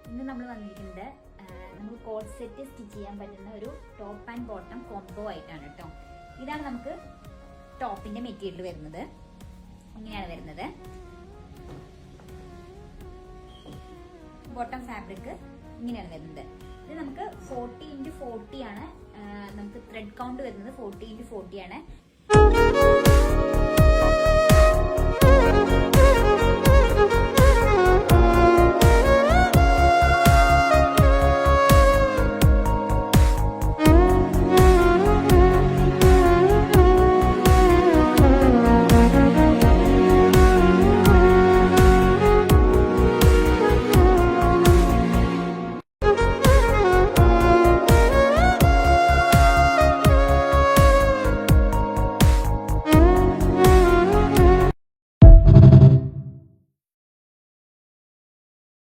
ഇന്ന് നമ്മൾ വന്നിരിക്കുന്നത് നമ്മൾ കോഡ് സെറ്റ് സ്റ്റിച്ച് ചെയ്യാൻ പറ്റുന്ന ഒരു ടോപ്പ് ആൻഡ് ബോട്ടം കോംബോ ആയിട്ടാണ് കേട്ടോ. ഇതാണ് നമുക്ക് ടോപ്പിന്റെ മെറ്റീരിയൽ വരുന്നത്. ഇങ്ങനെയാണ് വരുന്നത്. ബോട്ടം ഫാബ്രിക് ഇങ്ങനെയാണ് വരുന്നത്. ഇത് നമുക്ക് 40x40 ആണ്. നമുക്ക് ത്രെഡ് കൗണ്ട് വരുന്നത് 40x40 ആണ്.